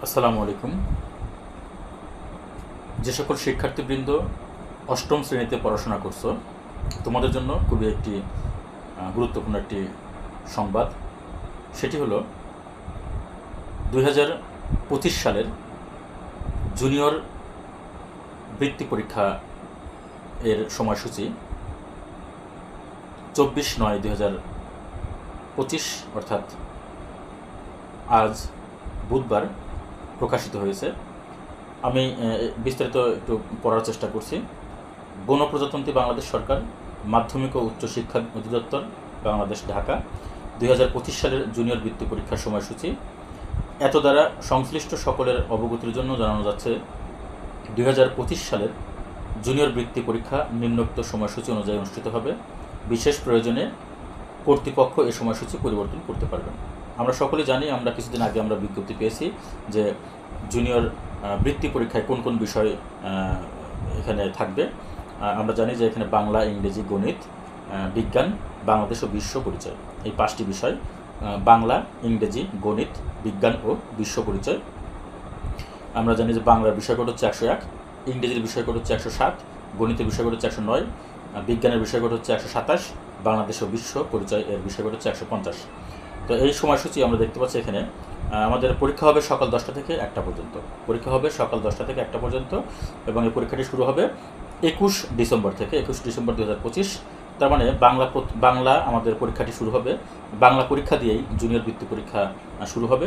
আসসালামু আলাইকুম। যে সকল শিক্ষার্থীবৃন্দ অষ্টম শ্রেণীতে পড়াশোনা করছো, তোমাদের জন্য খুবই একটি গুরুত্বপূর্ণ একটি সংবাদ। সেটি হলো 2025 সালের জুনিয়র বৃত্তি পরীক্ষা এর সময়সূচি 24/9/2025 অর্থাৎ আজ বুধবার প্রকাশিত হয়েছে। আমি বিস্তারিত একটু পড়ার চেষ্টা করছি। গণপ্রজাতন্ত্রী বাংলাদেশ সরকার, মাধ্যমিক ও উচ্চ শিক্ষা অধিদপ্তর, বাংলাদেশ, ঢাকা, 2025 সালের জুনিয়র বৃত্তি পরীক্ষার সময়সূচি। এত দ্বারা সংশ্লিষ্ট সকলের অবগতির জন্য জানানো যাচ্ছে 2025 সালের জুনিয়র বৃত্তি পরীক্ষা নিম্নোক্ত সময়সূচি অনুযায়ী অনুষ্ঠিত হবে। বিশেষ প্রয়োজনে কর্তৃপক্ষ এ সময়সূচি পরিবর্তন করতে পারবেন। আমরা সকলে জানি, আমরা কিছুদিন আগে আমরা বিজ্ঞপ্তি পেয়েছি যে জুনিয়র বৃত্তি পরীক্ষায় কোন কোন বিষয় এখানে থাকবে। আমরা জানি যে এখানে বাংলা, ইংরেজি, গণিত, বিজ্ঞান, বাংলাদেশ ও বিশ্ব পরিচয়, এই 5টি বিষয়। বাংলা, ইংরেজি, গণিত, বিজ্ঞান ও বিশ্ব পরিচয়। আমরা জানি যে বাংলার বিষয়কোড হচ্ছে 101, ইংরেজির বিষয়কোড হচ্ছে 107, গণিতের বিষয়কোড হচ্ছে 109, বিজ্ঞানের বিষয়কোড হচ্ছে 127, বাংলাদেশ ও বিশ্ব পরিচয় এর বিষয়কোড হচ্ছে 150। তো এই সময়সূচি আমরা দেখতে পাচ্ছি এখানে। আমাদের পরীক্ষা হবে সকাল 10টা থেকে 1টা পর্যন্ত। পরীক্ষা হবে সকাল 10টা থেকে 1টা পর্যন্ত এবং এই পরীক্ষাটি শুরু হবে 21 ডিসেম্বর থেকে, 21 ডিসেম্বর 2025। তার মানে বাংলা আমাদের পরীক্ষাটি শুরু হবে। বাংলা পরীক্ষা দিয়েই জুনিয়র বৃত্তি পরীক্ষা শুরু হবে।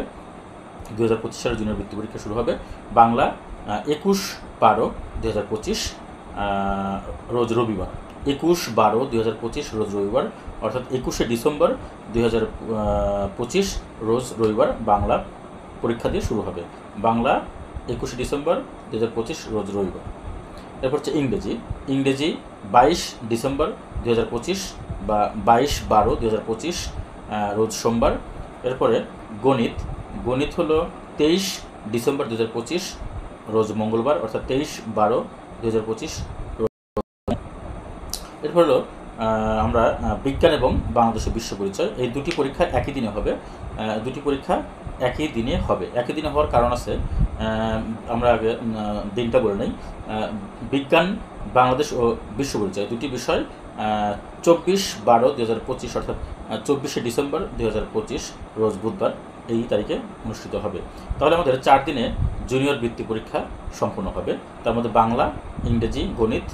2025 সালের জুনিয়র বৃত্তি পরীক্ষা শুরু হবে বাংলা 21/12/2025 রোজ রবিবার। 21/12/2025 রোজ রবিবার, অর্থাৎ 21শে ডিসেম্বর 2025 রোজ রবিবার বাংলা পরীক্ষা দিয়ে শুরু হবে। বাংলা 21শে ডিসেম্বর 2025 রোজ রবিবার। এরপর হচ্ছে ইংরেজি। ইংরেজি 22 ডিসেম্বর 2025 বা 22/12/2025 রোজ সোমবার। এরপরে গণিত। গণিত হলো 23 ডিসেম্বর 2025 রোজ মঙ্গলবার, অর্থাৎ 23/12/2025। এরপর হলো আমরা বিজ্ঞান এবং বাংলাদেশের বিশ্ব পরিচয়, এই দুটি পরীক্ষা একই দিনে হবে। দুটি পরীক্ষা একই দিনে হবে। একই দিনে হওয়ার কারণ আছে, আমরা আগে দিনটা বলে নেই। বিজ্ঞান, বাংলাদেশ ও বিশ্ব পরিচয় দুটি বিষয় 24/12/2025 অর্থাৎ 24শে ডিসেম্বর 2025 রোজ বুধবার এই তারিখে অনুষ্ঠিত হবে। তাহলে আমাদের 4 দিনে জুনিয়র বৃত্তি পরীক্ষা সম্পন্ন হবে। তার মধ্যে বাংলা, ইংরেজি, গণিত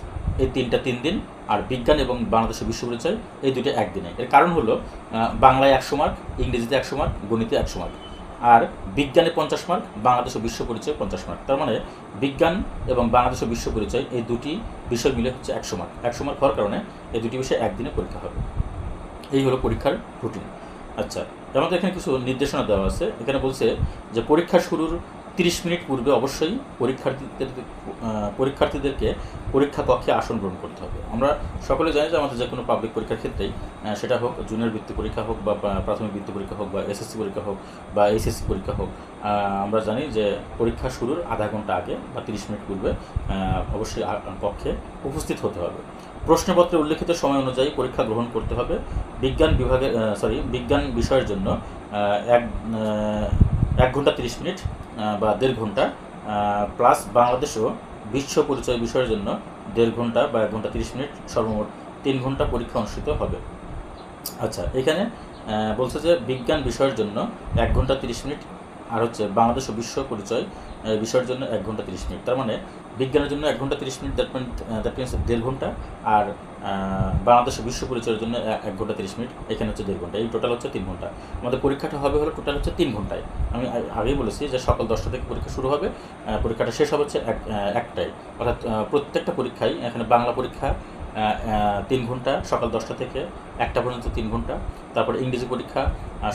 এই 3 দিন, আর বিজ্ঞান এবং বাংলাদেশের বিশ্ব পরিচয় এই দুটো একদিনে। এর কারণ হলো বাংলায় 100 মার্ক, ইংরেজিতে 100 মার্ক, গণিতে 100 মার্ক, আর বিজ্ঞানে 50 মার্ক, বাংলাদেশ ও বিশ্ব পরিচয় 50 মার্ক। তার মানে বিজ্ঞান এবং বাংলাদেশ ও বিশ্ব পরিচয় এই দুটি বিষয় মিলে হচ্ছে 100 মার্ক। 100 মার্ক হওয়ার কারণে এই দুটি বিষয় একদিনে পরীক্ষা হবে। এই হলো পরীক্ষার রুটিন। আচ্ছা, আমাদের এখানে কিছু নির্দেশনা দেওয়া আছে। এখানে বলছে যে পরীক্ষা শুরুর 30 মিনিট পূর্বে অবশ্যই পরীক্ষার্থীদেরকে পরীক্ষা কক্ষে আসন গ্রহণ করতে হবে। আমরা সকলে জানি যে আমাদের যে কোনো পাবলিক পরীক্ষার ক্ষেত্রেই, সেটা হোক জুনিয়র বৃত্তি পরীক্ষা হোক বা প্রাথমিক বৃত্তি পরীক্ষা হোক বা এসএসসি পরীক্ষা হোক বা এইচএসসি পরীক্ষা হোক, আমরা জানি যে পরীক্ষা শুরুর আধা ঘন্টা আগে বা 30 মিনিট পূর্বে অবশ্যই কক্ষে উপস্থিত হতে হবে। প্রশ্নপত্রে উল্লেখিত সময় অনুযায়ী পরীক্ষা গ্রহণ করতে হবে। বিজ্ঞান বিষয়ের জন্য 1 ঘন্টা 30 মিনিট বা 1.5 ঘন্টা, প্লাস বাংলাদেশ ও বিশ্ব পরিচয় বিষয়ের জন্য 1.5 ঘন্টা বা 1 ঘন্টা 30 মিনিট, সর্বমোট 3 ঘন্টা পরীক্ষা অনুষ্ঠিত হবে। আচ্ছা, এখানে বলছে যে বিজ্ঞান বিষয়ের জন্য 1 ঘন্টা 30 মিনিট, আর হচ্ছে বাংলাদেশ ও বিশ্ব পরিচয় বিষয়ের জন্য 1 ঘন্টা 30 মিনিট। তার মানে বিজ্ঞানের জন্য 1 ঘন্টা 30 মিনিট, দ্যাট মিনস 1.5 ঘন্টা, আর বাংলাদেশ ও বিশ্ব পরিচয়ের জন্য 1 ঘন্টা 30 মিনিট, এখানে হচ্ছে 1.5 ঘন্টা। এই টোটাল হচ্ছে 3 ঘন্টা। আমাদের পরীক্ষাটা হবে হলো টোটাল হচ্ছে 3 ঘন্টায়। আমি আগেই বলেছি যে সকাল 10টা থেকে পরীক্ষা শুরু হবে, পরীক্ষাটা শেষ হবে হচ্ছে 1টায়। অর্থাৎ প্রত্যেকটা পরীক্ষায়, এখানে বাংলা পরীক্ষা 3 ঘন্টা সকাল 10টা থেকে 1টা পর্যন্ত 3 ঘন্টা, তারপরে ইংরেজি পরীক্ষা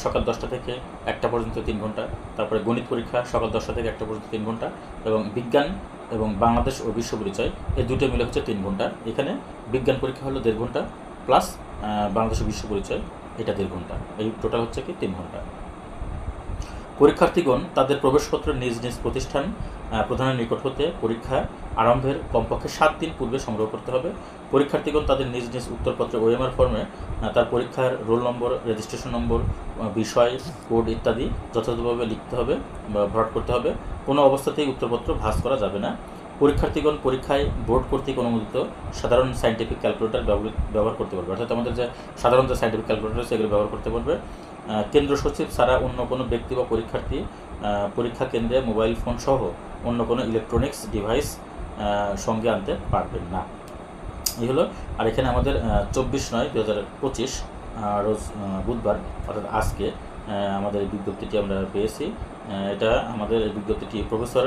সকাল 10টা থেকে 1টা পর্যন্ত 3 ঘন্টা, তারপরে গণিত পরীক্ষা সকাল 10টা থেকে 1টা পর্যন্ত 3 ঘন্টা, এবং বিজ্ঞান এবং বাংলাদেশ ও বিশ্ব পরিচয় এই দুটো মিলে হচ্ছে 3 ঘন্টা। এখানে বিজ্ঞান পরীক্ষা হলো 1.5 ঘন্টা, প্লাস বাংলাদেশ ও বিশ্ব পরিচয় এটা 1.5 ঘন্টা। এই টোটাল হচ্ছে কি 3 ঘন্টা। পরীক্ষার্থীগণ তাদের প্রবেশপত্র নিজ নিজ প্রতিষ্ঠান প্রধানের নিকট হতে পরীক্ষা আরম্ভের কমপক্ষে 7 দিন পূর্বে সংগ্রহ করতে হবে। পরীক্ষার্থীগণ তাদের নিজ নিজ উত্তরপত্রে ওএমআর ফর্মে তার পরীক্ষার রোল নম্বর, রেজিস্ট্রেশন নম্বর, বিষয়, কোড ইত্যাদি যথাযথভাবে লিখতে হবে বা ভরাট করতে হবে। কোনো অবস্থাতেই উত্তরপত্র ভাঁজ করা যাবে না। পরীক্ষার্থীগণ পরীক্ষায় বোর্ড কর্তৃক অনুমোদিত সাধারণ সায়েন্টিফিক ক্যালকুলেটর ব্যবহার করতে পারবে, অর্থাৎ আমাদের যে সাধারণ যে সায়েন্টিফিক ক্যালকুলেটর সেগুলো ব্যবহার করতে পারবে। কেন্দ্র সচিব ছাড়া অন্য কোনো ব্যক্তি বা পরীক্ষার্থী পরীক্ষা কেন্দ্রে মোবাইল ফোন সহ অন্য কোনো ইলেকট্রনিক্স ডিভাইস সঙ্গে আনতে পারবেন না। এই হলো। আর এখানে আমাদের 24/9/2025 রোজ বুধবার অর্থাৎ আজকে আমাদের বিজ্ঞপ্তিটি আমরা পেয়েছি। এটা আমাদের বিজ্ঞপ্তিটি প্রফেসর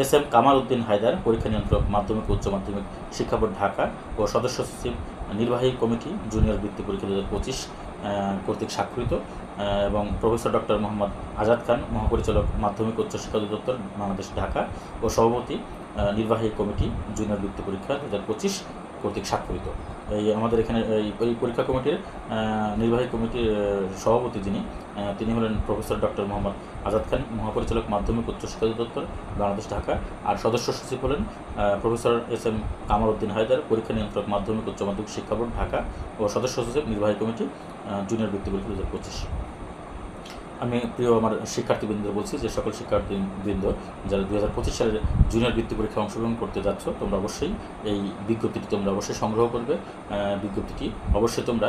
SM কামাল উদ্দিন হায়দার, পরীক্ষা নিয়ন্ত্রক, মাধ্যমিক উচ্চ মাধ্যমিক শিক্ষা বোর্ড ঢাকা ও সদস্য সচিব নির্বাহী কমিটি জুনিয়র বৃত্তি পরীক্ষা 2025 কর্তৃক স্বাক্ষরিত, এবং প্রফেসর ডক্টর মোহাম্মদ আজাদ খান, মহাপরিচালক মাধ্যমিক উচ্চ শিক্ষা অধিদপ্তর বাংলাদেশ ঢাকা ও সভাপতি নির্বাহী কমিটি জুনিয়র বৃত্তি পরীক্ষা 2025 কর্তৃক স্বাক্ষরিত। এই আমাদের এখানে এই পরীক্ষা কমিটির নির্বাহী কমিটির সভাপতি তিনি হলেন প্রফেসর ডক্টর মোহাম্মদ আজাদ খান, মহাপরিচালক মাধ্যমিক উচ্চ শিক্ষা অধিদপ্তর বাংলাদেশ ঢাকা। আর সদস্য সচিব হলেন প্রফেসর SM কামাল উদ্দিন হায়দার, পরীক্ষা নিয়ন্ত্রক মাধ্যমিক উচ্চ মাধ্যমিক শিক্ষা বোর্ড ঢাকা ও সদস্য সচিব নির্বাহী কমিটি জুনিয়র বৃত্তি পরীক্ষা 2025। আমি প্রিয় আমার শিক্ষার্থীবৃন্দ বলছি যে সকল শিক্ষার্থীবৃন্দ যারা 2025 সালের জুনিয়র বৃত্তি পরীক্ষায় অংশগ্রহণ করতে যাচ্ছ, তোমরা অবশ্যই এই বিজ্ঞপ্তিটি তোমরা অবশ্যই সংগ্রহ করবে। বিজ্ঞপ্তিটি অবশ্যই তোমরা,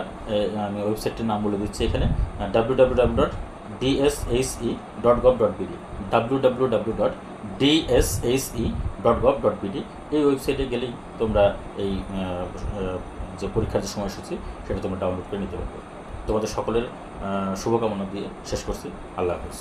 আমি ওয়েবসাইটটির নাম বলে দিচ্ছি এখানে, www.dshE.gov.bd www.dshE.gov.bd। এই ওয়েবসাইটে গেলেই তোমরা এই যে পরীক্ষার যে সময়সূচি সেটা তোমরা ডাউনলোড করে নিতে পারবে। তোমাদের সকলের শুভকামনা দিয়ে শেষ করছি। আল্লাহ হাফেজ।